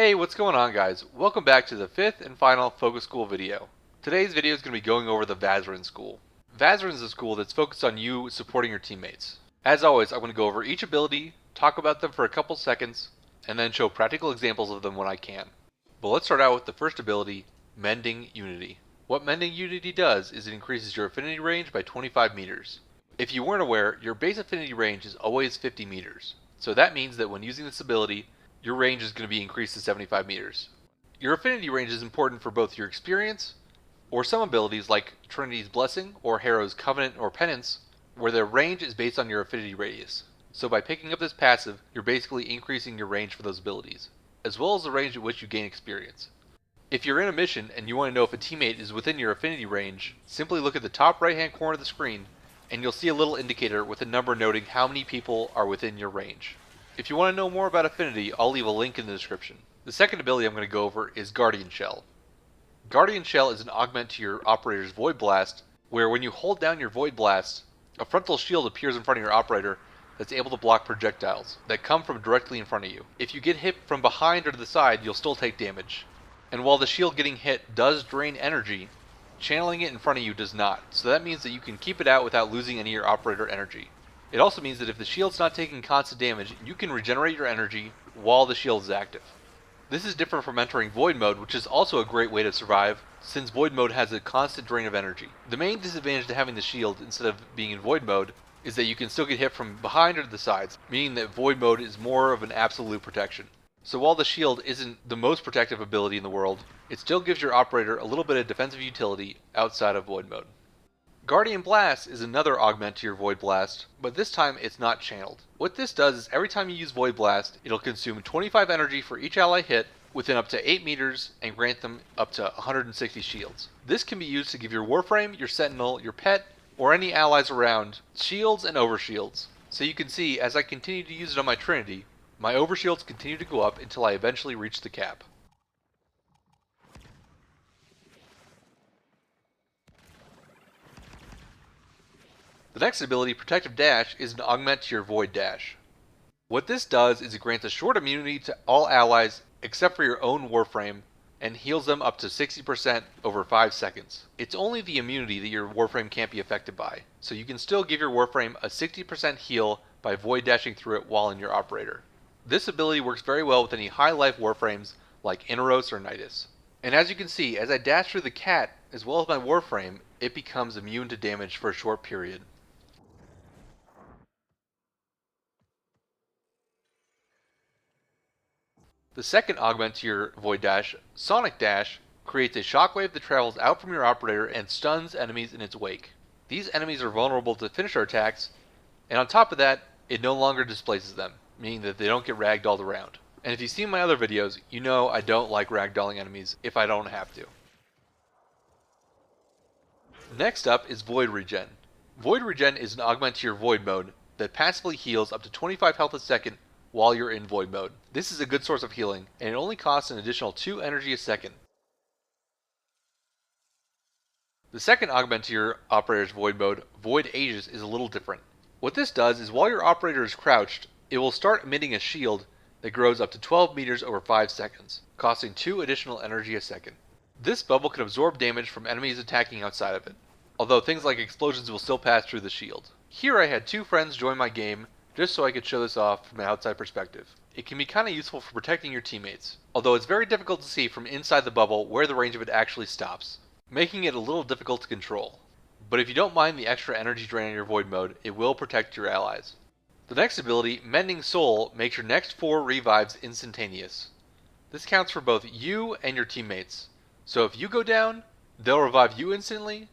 Hey, what's going on guys? Welcome back to the fifth and final Focus School video. Today's video is going to be going over the Vazarin School. Vazarin is a school that's focused on you supporting your teammates. As always, I'm going to go over each ability, talk about them for a couple seconds, and then show practical examples of them when I can. But let's start out with the first ability, Mending Unity. What Mending Unity does is it increases your affinity range by 25 meters. If you weren't aware, your base affinity range is always 50 meters. So that means that when using this ability, your range is going to be increased to 75 meters. Your affinity range is important for both your experience, or some abilities like Trinity's Blessing or Harrow's Covenant or Penance, where their range is based on your affinity radius. So by picking up this passive, you're basically increasing your range for those abilities, as well as the range at which you gain experience. If you're in a mission and you want to know if a teammate is within your affinity range, simply look at the top right hand corner of the screen, and you'll see a little indicator with a number noting how many people are within your range. If you want to know more about Affinity, I'll leave a link in the description. The second ability I'm going to go over is Guardian Shell. Guardian Shell is an augment to your operator's Void Blast, where when you hold down your Void Blast, a frontal shield appears in front of your operator that's able to block projectiles that come from directly in front of you. If you get hit from behind or to the side, you'll still take damage. And while the shield getting hit does drain energy, channeling it in front of you does not, so that means that you can keep it out without losing any of your operator energy. It also means that if the shield's not taking constant damage, you can regenerate your energy while the shield is active. This is different from entering Void Mode, which is also a great way to survive, since Void Mode has a constant drain of energy. The main disadvantage to having the shield instead of being in Void Mode is that you can still get hit from behind or to the sides, meaning that Void Mode is more of an absolute protection. So while the shield isn't the most protective ability in the world, it still gives your operator a little bit of defensive utility outside of Void Mode. Guardian Blast is another augment to your Void Blast, but this time it's not channeled. What this does is every time you use Void Blast, it'll consume 25 energy for each ally hit within up to 8 meters and grant them up to 160 shields. This can be used to give your Warframe, your Sentinel, your pet, or any allies around shields and overshields. So you can see, as I continue to use it on my Trinity, my overshields continue to go up until I eventually reach the cap. The next ability, Protective Dash, is an augment to your Void Dash. What this does is it grants a short immunity to all allies except for your own Warframe and heals them up to 60% over 5 seconds. It's only the immunity that your Warframe can't be affected by, so you can still give your Warframe a 60% heal by Void Dashing through it while in your operator. This ability works very well with any high life Warframes like Inaros or Nidus. And as you can see, as I dash through the cat as well as my Warframe, it becomes immune to damage for a short period. The second augment to your Void Dash, Sonic Dash, creates a shockwave that travels out from your operator and stuns enemies in its wake. These enemies are vulnerable to finisher attacks, and on top of that, it no longer displaces them, meaning that they don't get ragdolled around. And if you've seen my other videos, you know I don't like ragdolling enemies if I don't have to. Next up is Void Regen. Void Regen is an augment to your Void Mode that passively heals up to 25 health a second while you're in Void Mode. This is a good source of healing, and it only costs an additional 2 energy a second. The second augment to your operator's Void Mode, Void Aegis, is a little different. What this does is while your operator is crouched, it will start emitting a shield that grows up to 12 meters over 5 seconds, costing 2 additional energy a second. This bubble can absorb damage from enemies attacking outside of it, although things like explosions will still pass through the shield. Here I had 2 friends join my game just so I could show this off from an outside perspective. It can be kinda useful for protecting your teammates, although it's very difficult to see from inside the bubble where the range of it actually stops, making it a little difficult to control. But if you don't mind the extra energy drain on your Void Mode, it will protect your allies. The next ability, Mending Soul, makes your next 4 revives instantaneous. This counts for both you and your teammates. So if you go down, they'll revive you instantly,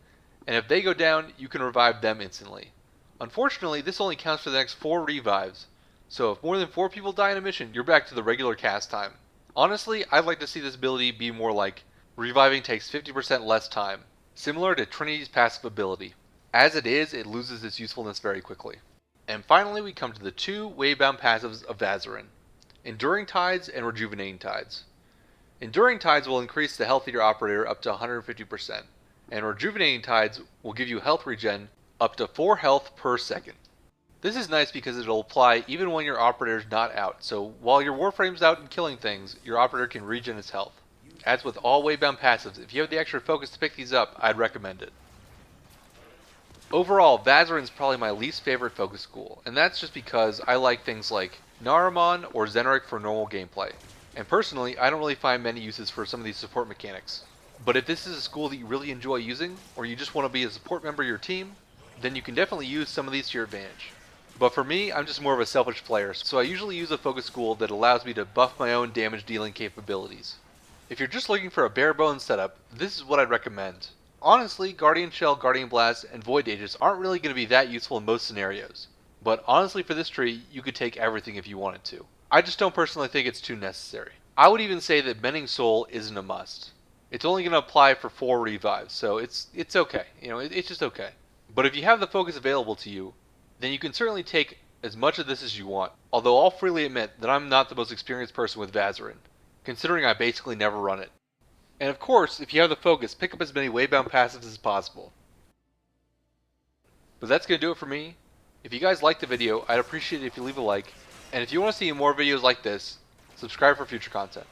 and if they go down, you can revive them instantly. Unfortunately, this only counts for the next 4 revives, so if more than 4 people die in a mission, you're back to the regular cast time. Honestly, I'd like to see this ability be more like, reviving takes 50% less time, similar to Trinity's passive ability. As it is, it loses its usefulness very quickly. And finally, we come to the 2 wave-bound passives of Vazarin, Enduring Tides and Rejuvenating Tides. Enduring Tides will increase the health of your operator up to 150%, and Rejuvenating Tides will give you health regen up to 4 health per second. This is nice because it'll apply even when your operator is not out, so while your Warframe's out and killing things, your operator can regen its health. As with all waybound passives, if you have the extra focus to pick these up, I'd recommend it. Overall, Vazarin's probably my least favorite focus school, and that's just because I like things like Naramon or Zenrik for normal gameplay. And personally, I don't really find many uses for some of these support mechanics. But if this is a school that you really enjoy using, or you just want to be a support member of your team, then you can definitely use some of these to your advantage. But for me, I'm just more of a selfish player, so I usually use a focus school that allows me to buff my own damage dealing capabilities. If you're just looking for a bare bones setup, this is what I'd recommend. Honestly, Guardian Shell, Guardian Blast, and Void Aegis aren't really going to be that useful in most scenarios. But honestly for this tree, you could take everything if you wanted to. I just don't personally think it's too necessary. I would even say that Mending Soul isn't a must. It's only going to apply for 4 revives, so it's okay. It's just okay. But if you have the focus available to you, then you can certainly take as much of this as you want, although I'll freely admit that I'm not the most experienced person with Vazarin, considering I basically never run it. And of course, if you have the focus, pick up as many waybound passives as possible. But that's going to do it for me. If you guys liked the video, I'd appreciate it if you leave a like, and if you want to see more videos like this, subscribe for future content.